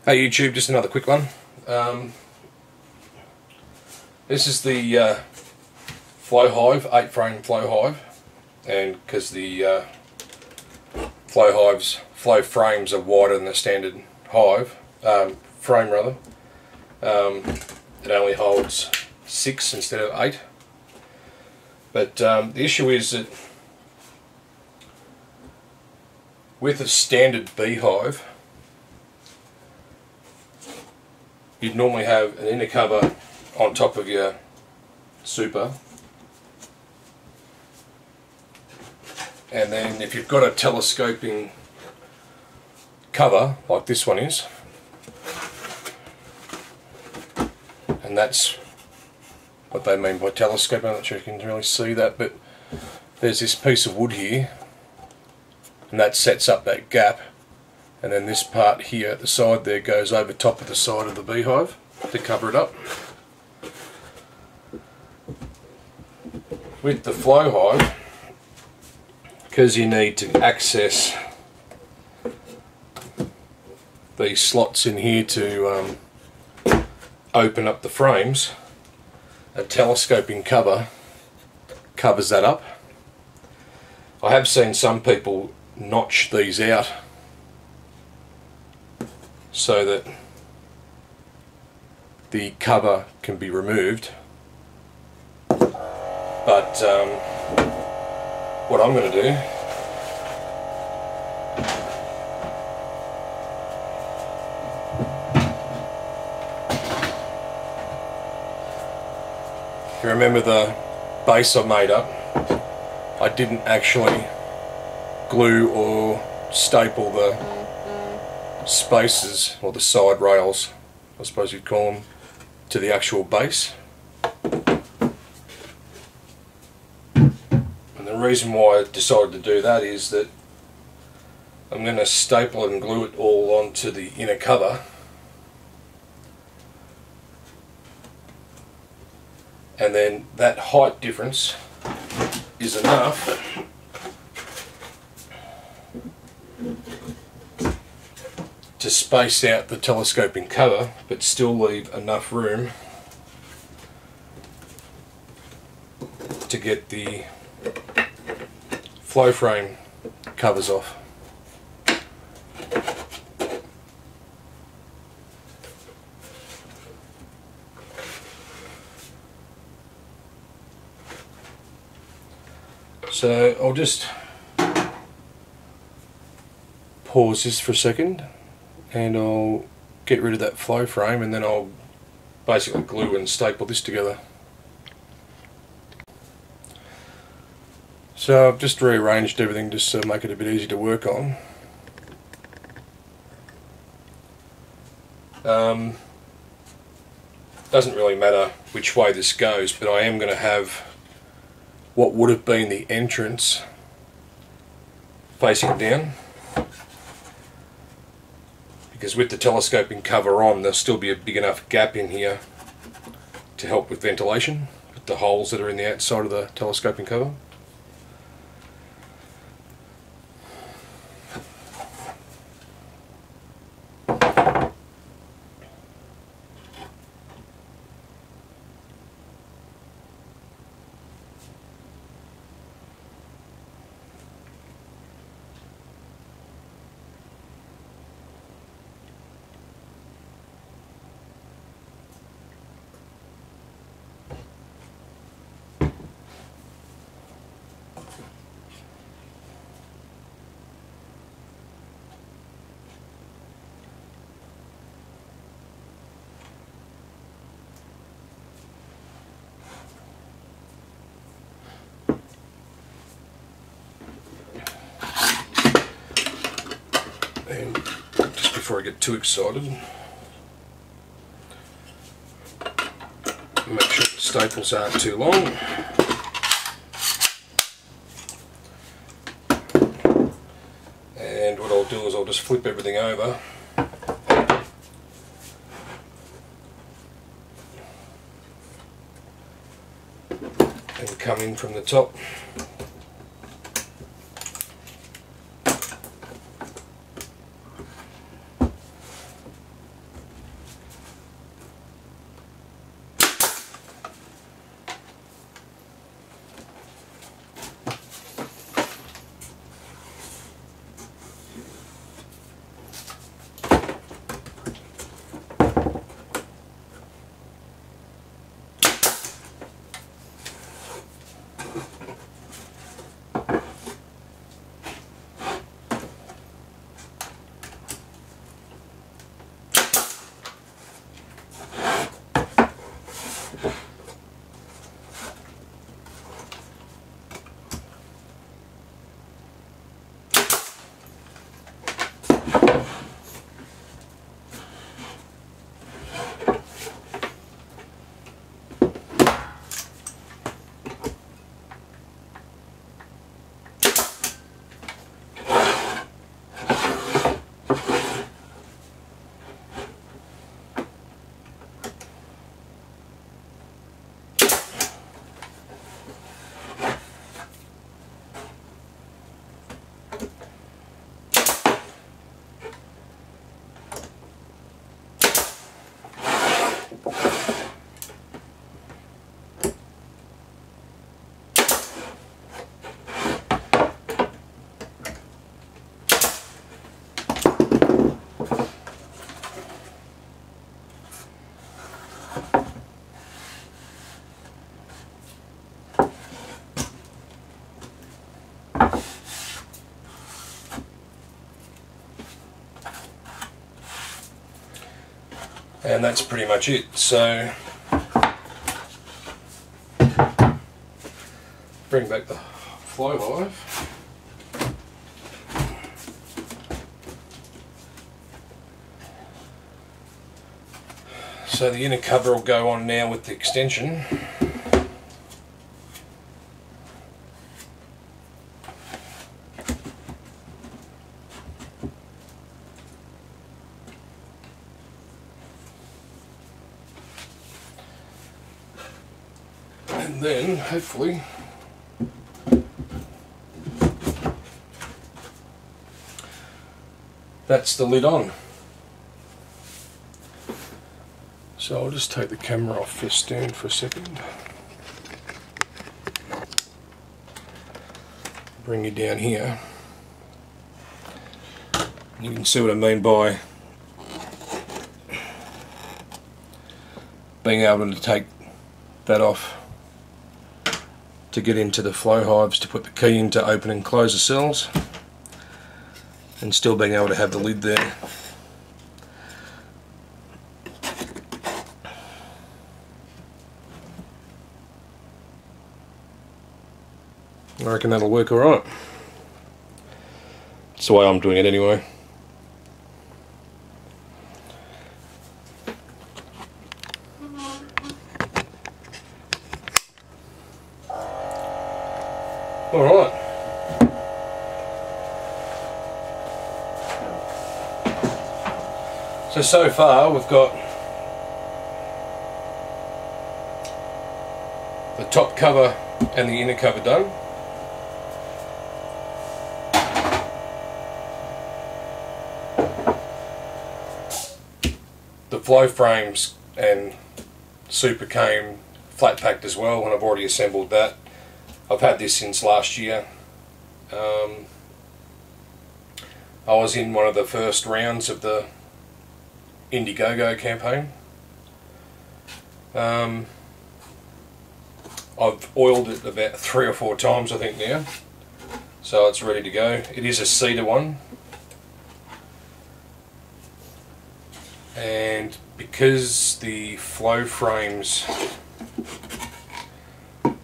Hey YouTube, just another quick one. This is the flow hive, 8-frame flow hive, and because the flow frames are wider than the standard hive frame rather, it only holds 6 instead of 8. But the issue is that with a standard beehive, you'd normally have an inner cover on top of your super, and then if you've got a telescoping cover like this one is, and that's what they mean by telescoping. I'm not sure if you can really see that, but there's this piece of wood here and that sets up that gap, and then this part here at the side there goes over top of the side of the beehive to cover it up. With the flow hive, because you need to access these slots in here to open up the frames, a telescoping cover covers that up. I have seen some people notch these out so that the cover can be removed, but what I'm going to do if you remember the base I made up, I didn't actually glue or staple the spaces, or the side rails I suppose you'd call them, to the actual base. And the reason why I decided to do that is that I'm going to staple and glue it all onto the inner cover, and then that height difference is enough to space out the telescoping cover but still leave enough room to get the flow frame covers off. So I'll just pause this for a second and I'll get rid of that flow frame, and then I'll basically glue and staple this together. So I've just rearranged everything just to make it a bit easy to work on. Doesn't really matter which way this goes, but I am going to have what would have been the entrance facing down, because with the telescoping cover on there'll still be a big enough gap in here to help with ventilation with the holes that are in the outside of the telescoping cover. And just before I get too excited, make sure the staples aren't too long. And what I'll do is I'll just flip everything over and come in from the top. And that's pretty much it. So bring back the flow hive. So the inner cover will go on now with the extension. And then, hopefully, that's the lid on. So I'll just take the camera off this stand for a second. Bring you down here. You can see what I mean by being able to take that off to get into the flow hives, to put the key in to open and close the cells, and still being able to have the lid there. I reckon that'll work alright. That's the way I'm doing it anyway. Alright. So far we've got the top cover and the inner cover done. The flow frames and super came flat packed as well, and I've already assembled that. I've had this since last year. I was in one of the first rounds of the Indiegogo campaign. I've oiled it about 3 or 4 times I think now, so it's ready to go. It is a cedar one, and because the flow frames,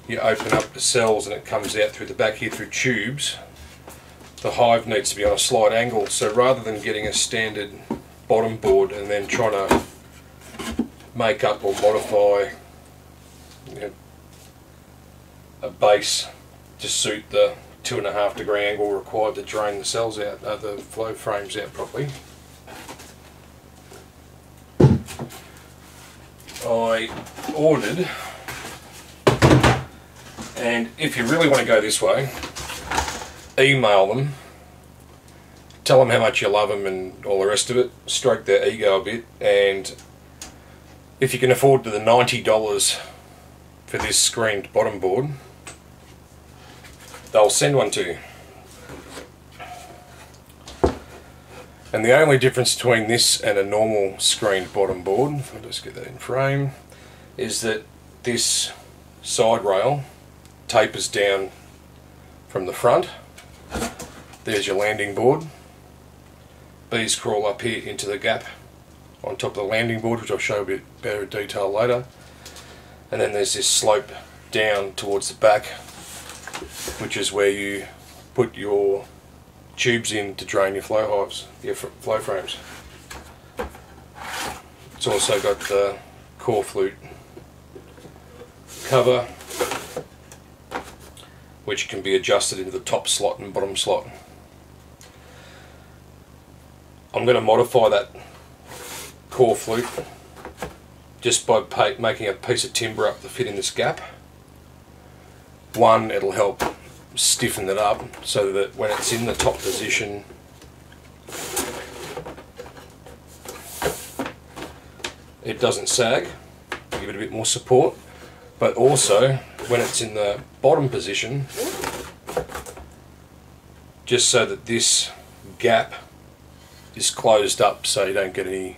you open up the cells and it comes out through the back here through tubes, the hive needs to be on a slight angle. So rather than getting a standard bottom board and then trying to make up or modify, you know, a base to suit the 2.5 degree angle required to drain the cells out, the flow frames out properly, I ordered, and if you really want to go this way, email them, tell them how much you love them and all the rest of it, stroke their ego a bit, and if you can afford the $90 for this screened bottom board, they'll send one to you. And the only difference between this and a normal screened bottom board, if I just get that in frame, is that this side rail tapers down from the front. There's your landing board. Bees crawl up here into the gap on top of the landing board, which I'll show a bit better detail later. And then there's this slope down towards the back, which is where you put your tubes in to drain your flow hives, your flow frames. It's also got the core flute cover, which can be adjusted into the top slot and bottom slot. I'm going to modify that core flute just by making a piece of timber up to fit in this gap. One, it'll help stiffen it up so that when it's in the top position, it doesn't sag, give it a bit more support. But also when it's in the bottom position, just so that this gap is closed up so you don't get any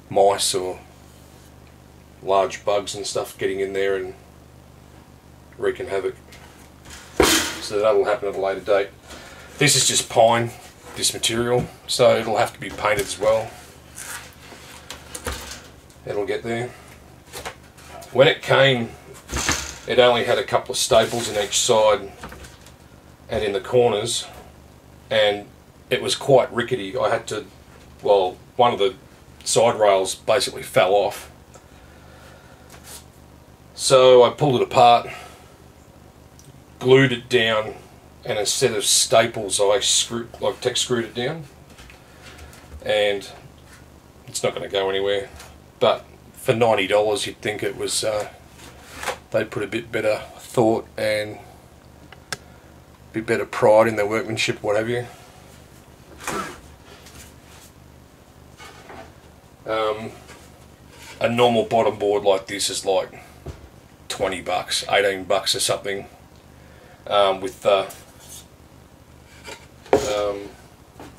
mice or large bugs and stuff getting in there and wreaking havoc. So that'll happen at a later date. This is just pine, this material, so it'll have to be painted as well. it'll get there. When it came, it only had a couple of staples in each side and in the corners, and it was quite rickety. I had to, well, one of the side rails basically fell off. So I pulled it apart, glued it down, and instead of staples I tech screwed it down, and it's not going to go anywhere. But for $90 you'd think it was, they'd put a bit better thought and a bit better pride in their workmanship, what have you. A normal bottom board like this is like $20, $18 or something, with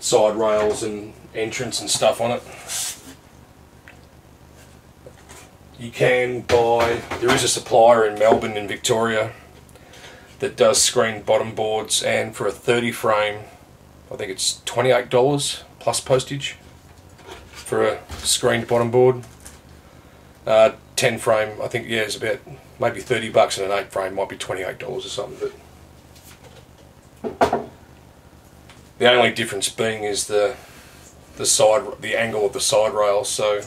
side rails and entrance and stuff on it. You can buy, there is a supplier in Melbourne in Victoria that does screened bottom boards, and for a 30 frame I think it's $28 plus postage for a screened bottom board. 10 frame I think, yeah, is about maybe $30, and an 8 frame might be $28 or something. But the only difference being is the angle of the side rail. So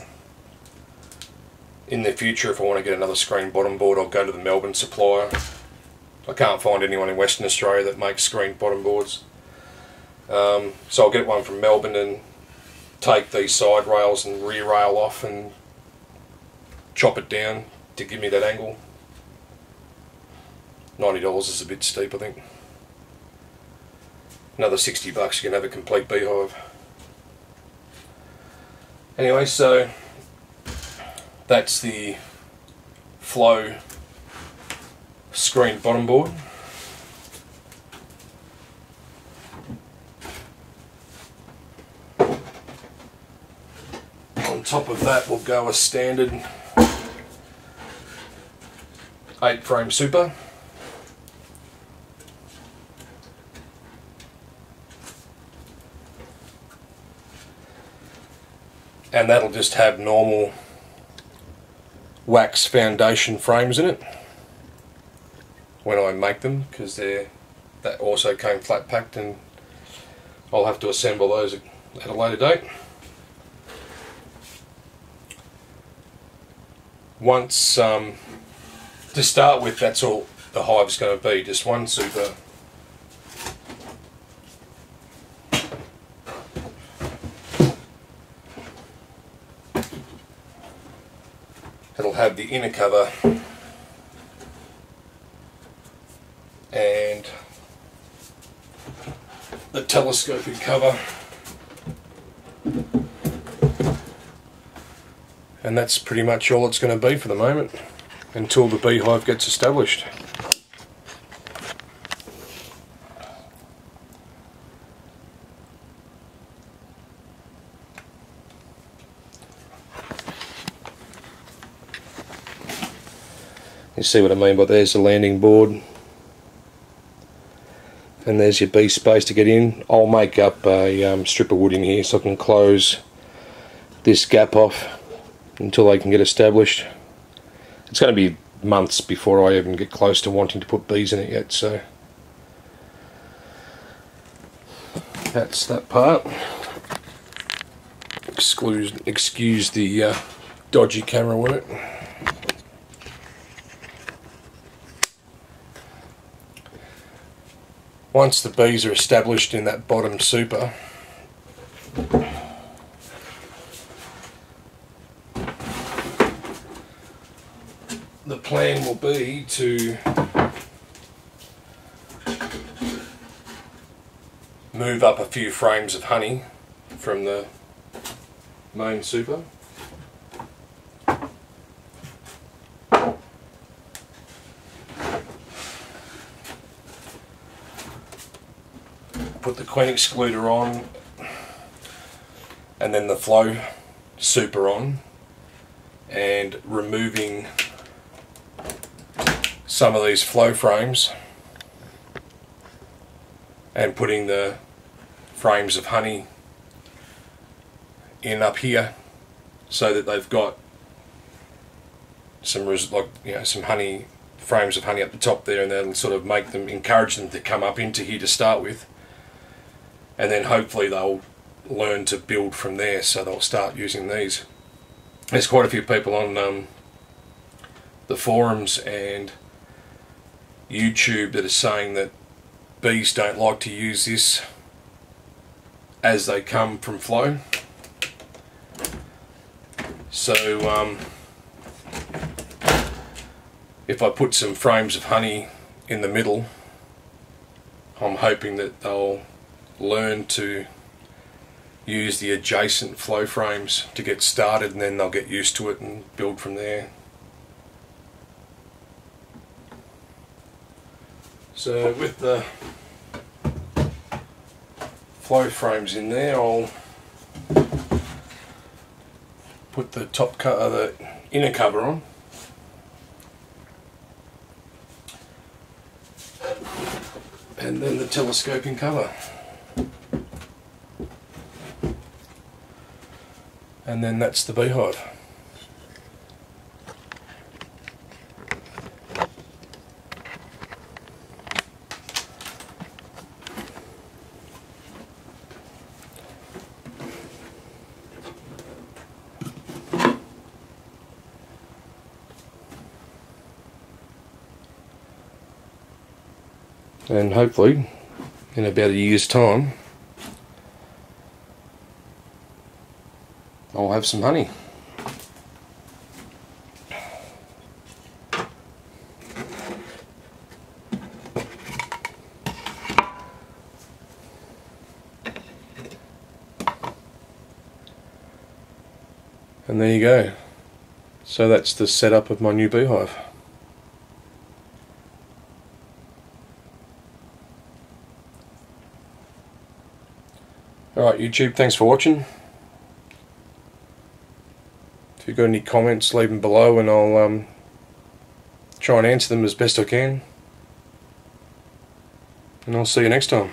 in the future, if I want to get another screened bottom board, I'll go to the Melbourne supplier. I can't find anyone in Western Australia that makes screened bottom boards. So I'll get one from Melbourne and take these side rails and rear rail off and chop it down to give me that angle. $90 is a bit steep, I think. Another $60 you can have a complete Beehive. Anyway, so that's the Flow screened bottom board. On top of that will go a standard 8 frame super. And that'll just have normal wax foundation frames in it when I make them, because that also came flat packed, and I'll have to assemble those at a later date. Once, to start with, that's all the hive's going to be, just one super. It'll have the inner cover and the telescopic cover, and that's pretty much all it's going to be for the moment until the Beehive gets established. You see what I mean by there's the landing board, and there's your bee space to get in. I'll make up a strip of wood in here so I can close this gap off until they can get established. It's going to be months before I even get close to wanting to put bees in it yet, so that's that part. Excuse the dodgy camera work. Once the bees are established in that bottom super, the plan will be to move up a few frames of honey from the main super. Put the queen excluder on, and then the flow super on, and removing some of these flow frames and putting the frames of honey in up here so that they've got some some honey frames of honey up the top there, and that'll sort of encourage them to come up into here to start with, and then hopefully they'll learn to build from there, so they'll start using these. There's quite a few people on the forums and YouTube that are saying that bees don't like to use this as they come from flow. So if I put some frames of honey in the middle, I'm hoping that they'll learn to use the adjacent flow frames to get started, and then they'll get used to it and build from there. So with the flow frames in there, I'll put the top cover, the inner cover on, and then the telescoping cover, and then that's the beehive. And hopefully in about a year's time I'll have some honey. And there you go. So that's the setup of my new beehive. Alright YouTube, thanks for watching. If you've got any comments, leave them below and I'll try and answer them as best I can. And I'll see you next time.